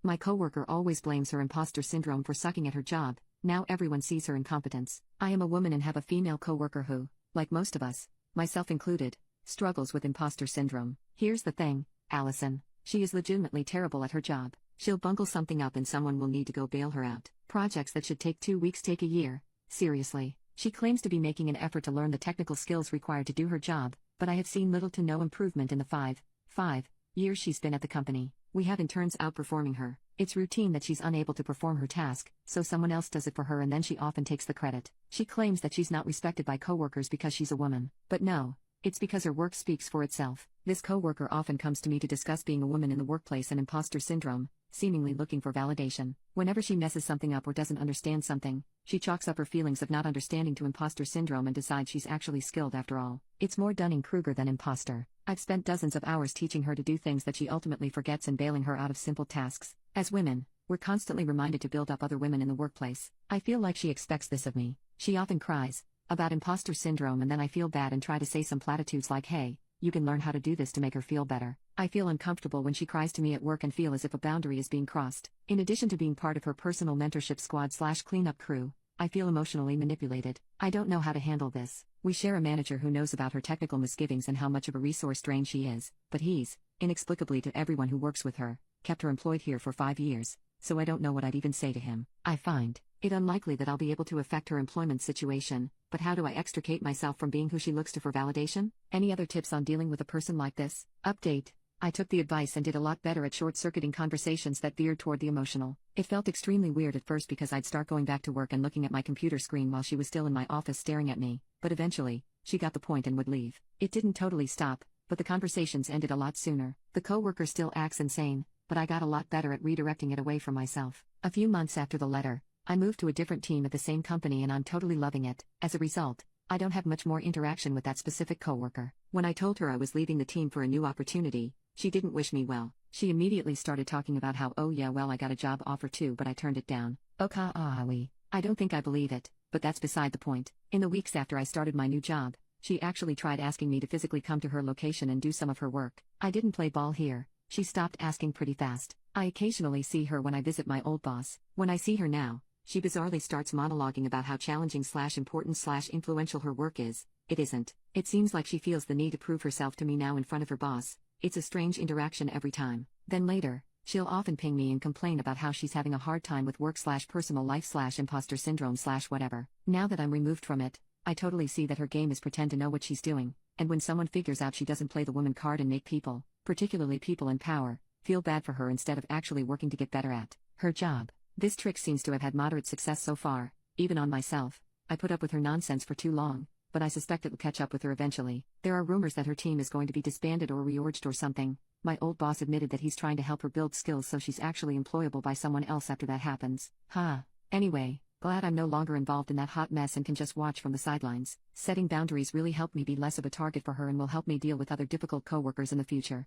My coworker always blames her imposter syndrome for sucking at her job. Now everyone sees her incompetence. I am a woman and have a female coworker who, like most of us, myself included, struggles with imposter syndrome. Here's the thing, Allison. She is legitimately terrible at her job. She'll bungle something up and someone will need to go bail her out. Projects that should take 2 weeks take a year. Seriously. She claims to be making an effort to learn the technical skills required to do her job, but I have seen little to no improvement in the five years she's been at the company. We have interns outperforming her. It's routine that she's unable to perform her task, so someone else does it for her and then she often takes the credit. She claims that she's not respected by coworkers because she's a woman. But no, it's because her work speaks for itself. This coworker often comes to me to discuss being a woman in the workplace and imposter syndrome, seemingly looking for validation. Whenever she messes something up or doesn't understand something, she chalks up her feelings of not understanding to imposter syndrome and decides she's actually skilled after all. It's more Dunning-Kruger than imposter. I've spent dozens of hours teaching her to do things that she ultimately forgets and bailing her out of simple tasks. As women, we're constantly reminded to build up other women in the workplace. I feel like she expects this of me. She often cries about imposter syndrome and then I feel bad and try to say some platitudes like, hey, you can learn how to do this to make her feel better. I feel uncomfortable when she cries to me at work and feel as if a boundary is being crossed. In addition to being part of her personal mentorship squad/cleanup crew, I feel emotionally manipulated. I don't know how to handle this. We share a manager who knows about her technical misgivings and how much of a resource drain she is, but he's, inexplicably to everyone who works with her, kept her employed here for 5 years, so I don't know what I'd even say to him. I find it unlikely that I'll be able to affect her employment situation, but how do I extricate myself from being who she looks to for validation? Any other tips on dealing with a person like this? Update. I took the advice and did a lot better at short-circuiting conversations that veered toward the emotional. It felt extremely weird at first because I'd start going back to work and looking at my computer screen while she was still in my office staring at me, but eventually, she got the point and would leave. It didn't totally stop, but the conversations ended a lot sooner. The coworker still acts insane, but I got a lot better at redirecting it away from myself. A few months after the letter, I moved to a different team at the same company and I'm totally loving it. As a result, I don't have much more interaction with that specific coworker. When I told her I was leaving the team for a new opportunity, she didn't wish me well. She immediately started talking about how, oh yeah, well, I got a job offer too, but I turned it down. I don't think I believe it, but that's beside the point. In the weeks after I started my new job, she actually tried asking me to physically come to her location and do some of her work. I didn't play ball here. She stopped asking pretty fast. I occasionally see her when I visit my old boss. When I see her now, she bizarrely starts monologuing about how challenging/important/influential her work is. It isn't. It seems like she feels the need to prove herself to me now in front of her boss. It's a strange interaction every time. Then later, she'll often ping me and complain about how she's having a hard time with work/personal life/imposter syndrome/whatever. Now that I'm removed from it, I totally see that her game is pretend to know what she's doing, and when someone figures out she doesn't play the woman card and make people, particularly people in power, feel bad for her instead of actually working to get better at her job. This trick seems to have had moderate success so far, even on myself. I put up with her nonsense for too long, but I suspect it will catch up with her eventually. There are rumors that her team is going to be disbanded or reorged or something. My old boss admitted that he's trying to help her build skills so she's actually employable by someone else after that happens. Anyway, glad I'm no longer involved in that hot mess and can just watch from the sidelines. Setting boundaries really helped me be less of a target for her and will help me deal with other difficult coworkers in the future.